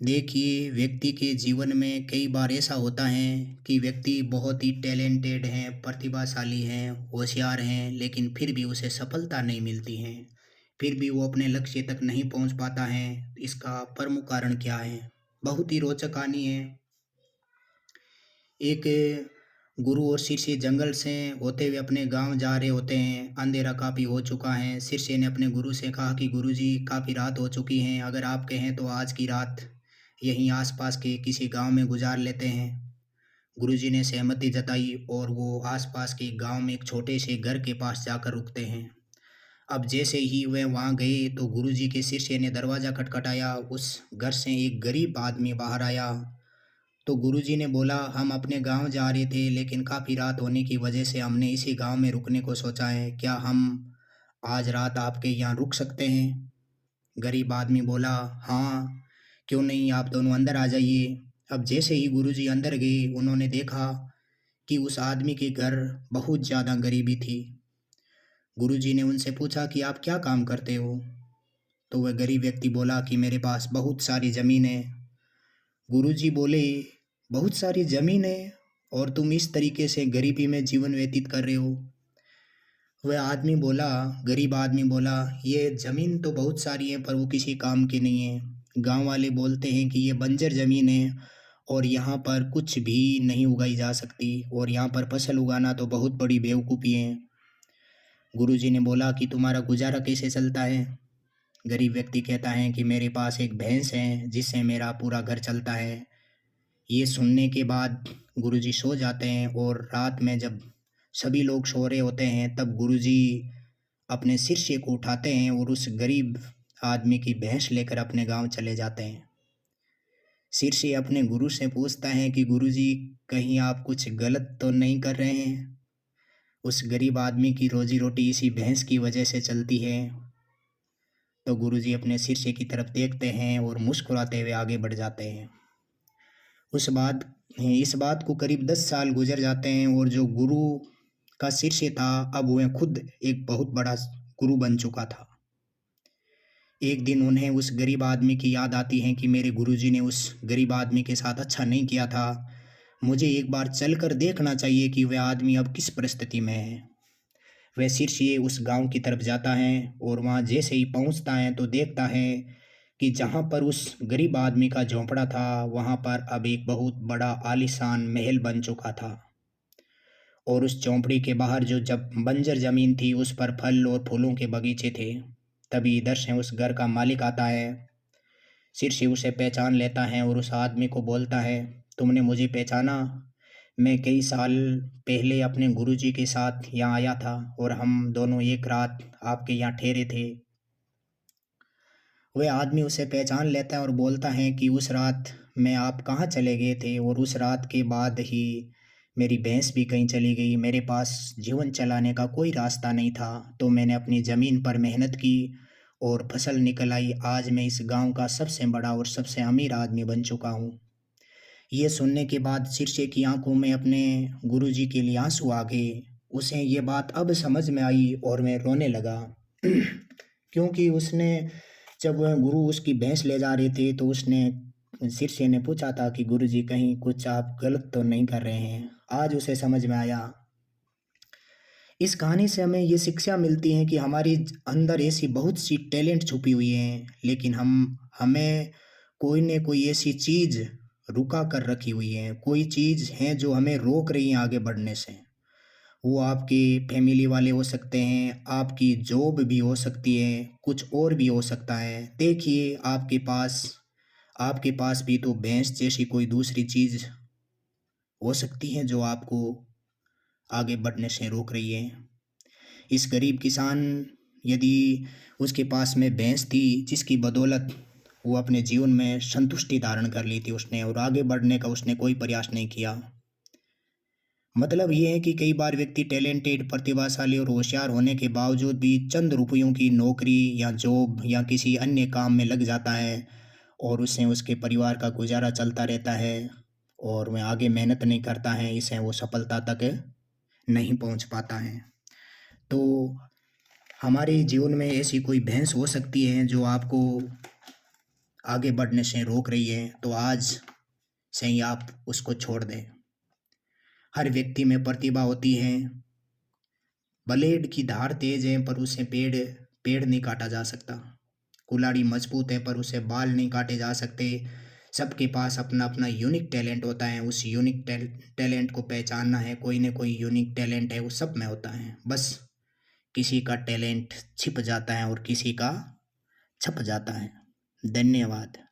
देखिए, व्यक्ति के जीवन में कई बार ऐसा होता है कि व्यक्ति बहुत ही टैलेंटेड हैं, प्रतिभाशाली हैं, होशियार हैं, लेकिन फिर भी उसे सफलता नहीं मिलती है। फिर भी वो अपने लक्ष्य तक नहीं पहुंच पाता है। इसका प्रमुख कारण क्या है? बहुत ही रोचक कहानी है। एक गुरु और शिष्य जंगल से होते हुए अपने गांव जा रहे होते हैं। अंधेरा काफ़ी हो चुका है। शिष्य ने अपने गुरु से कहा कि गुरुजी, काफ़ी रात हो चुकी है, अगर आप कहें तो आज की रात यहीं आसपास के किसी गांव में गुजार लेते हैं। गुरुजी ने सहमति जताई और वो आसपास के गांव में एक छोटे से घर के पास जाकर रुकते हैं। अब जैसे ही वे वहां गए तो गुरुजी के शिष्य ने दरवाज़ा खटखटाया। उस घर से एक गरीब आदमी बाहर आया। तो गुरुजी ने बोला, हम अपने गांव जा रहे थे, लेकिन काफ़ी रात होने की वजह से हमने इसी गांव में रुकने को सोचा है। क्या हम आज रात आपके यहाँ रुक सकते हैं? गरीब आदमी बोला, हाँ, क्यों नहीं, आप दोनों अंदर आ जाइए। अब जैसे ही गुरुजी अंदर गए, उन्होंने देखा कि उस आदमी के घर बहुत ज़्यादा गरीबी थी। गुरुजी ने उनसे पूछा कि आप क्या काम करते हो? तो वह गरीब व्यक्ति बोला कि मेरे पास बहुत सारी ज़मीन है। गुरुजी बोले, बहुत सारी ज़मीन है और तुम इस तरीके से गरीबी में जीवन व्यतीत कर रहे हो? वह आदमी बोला, गरीब आदमी बोला, ये ज़मीन तो बहुत सारी है पर वो किसी काम की नहीं है। गांव वाले बोलते हैं कि ये बंजर ज़मीन है और यहाँ पर कुछ भी नहीं उगाई जा सकती और यहाँ पर फसल उगाना तो बहुत बड़ी बेवकूफ़ी है। गुरुजी ने बोला कि तुम्हारा गुजारा कैसे चलता है? गरीब व्यक्ति कहता है कि मेरे पास एक भैंस है जिससे मेरा पूरा घर चलता है। ये सुनने के बाद गुरुजी सो जाते हैं और रात में जब सभी लोग सो रहे होते हैं तब गुरुजी अपने शिष्य को उठाते हैं और उस गरीब आदमी की भैंस लेकर अपने गांव चले जाते हैं। शिष्य अपने गुरु से पूछता है कि गुरुजी, कहीं आप कुछ गलत तो नहीं कर रहे हैं? उस गरीब आदमी की रोजी रोटी इसी भैंस की वजह से चलती है। तो गुरुजी अपने शिष्य की तरफ देखते हैं और मुस्कुराते हुए आगे बढ़ जाते हैं। उस बात इस बात को करीब 10 साल गुजर जाते हैं और जो गुरु का शिष्य था, अब वह खुद एक बहुत बड़ा गुरु बन चुका था। एक दिन उन्हें उस गरीब आदमी की याद आती है कि मेरे गुरुजी ने उस गरीब आदमी के साथ अच्छा नहीं किया था। मुझे एक बार चलकर देखना चाहिए कि वह आदमी अब किस परिस्थिति में है। वह शिष्य उस गांव की तरफ जाता है और वहां जैसे ही पहुंचता है तो देखता है कि जहां पर उस गरीब आदमी का झोंपड़ा था, वहां पर अब एक बहुत बड़ा आलीशान महल बन चुका था। और उस झोंपड़ी के बाहर जो जब बंजर जमीन थी उस पर फल और फूलों के बगीचे थे। तभी इधर से उस घर का मालिक आता है। शिष्य उसे पहचान लेता है और उस आदमी को बोलता है, तुमने मुझे पहचाना? मैं कई साल पहले अपने गुरुजी के साथ यहाँ आया था और हम दोनों एक रात आपके यहाँ ठहरे थे। वह आदमी उसे पहचान लेता है और बोलता है कि उस रात मैं आप कहाँ चले गए थे और उस रात के बाद ही मेरी भैंस भी कहीं चली गई। मेरे पास जीवन चलाने का कोई रास्ता नहीं था, तो मैंने अपनी ज़मीन पर मेहनत की और फसल निकल आई। आज मैं इस गांव का सबसे बड़ा और सबसे अमीर आदमी बन चुका हूँ। ये सुनने के बाद शिष्य की आंखों में अपने गुरुजी के लिए आंसू आ गए। उसे ये बात अब समझ में आई और वह रोने लगा। क्योंकि उसने जब वह गुरु उसकी भैंस ले जा रहे थे तो उसने शिष्य ने पूछा था कि गुरुजी, कहीं कुछ आप गलत तो नहीं कर रहे हैं? आज उसे समझ में आया। इस कहानी से हमें ये शिक्षा मिलती है कि हमारी अंदर ऐसी बहुत सी टैलेंट छुपी हुई हैं, लेकिन हमें कोई न कोई ऐसी चीज़ रुका कर रखी हुई है, कोई चीज़ है जो हमें रोक रही है आगे बढ़ने से। वो आपकी फैमिली वाले हो सकते हैं, आपकी जॉब भी हो सकती है, कुछ और भी हो सकता है। देखिए, आपके पास भी तो भैंस जैसी कोई दूसरी चीज़ हो सकती है जो आपको आगे बढ़ने से रोक रही है। इस गरीब किसान, यदि उसके पास में भैंस थी जिसकी बदौलत वो अपने जीवन में संतुष्टि धारण कर ली थी उसने, और आगे बढ़ने का उसने कोई प्रयास नहीं किया। मतलब ये है कि कई बार व्यक्ति टैलेंटेड, प्रतिभाशाली और होशियार होने के बावजूद भी चंद रुपयों की नौकरी या जॉब या किसी अन्य काम में लग जाता है और उससे उसके परिवार का गुजारा चलता रहता है और वह आगे मेहनत नहीं करता है, इससे वो सफलता तक नहीं पहुंच पाता है। तो हमारे जीवन में ऐसी कोई भैंस हो सकती है जो आपको आगे बढ़ने से रोक रही है, तो आज से ही आप उसको छोड़ दें। हर व्यक्ति में प्रतिभा होती है। ब्लेड की धार तेज है पर उसे पेड़ पेड़ नहीं काटा जा सकता। कुल्हाड़ी मजबूत है पर उसे बाल नहीं काटे जा सकते। सबके पास अपना अपना यूनिक टैलेंट होता है, उस यूनिक टैलेंट को पहचानना है। कोई ना कोई यूनिक टैलेंट है, वो सब में होता है। बस किसी का टैलेंट छिप जाता है और किसी का छप जाता है। धन्यवाद।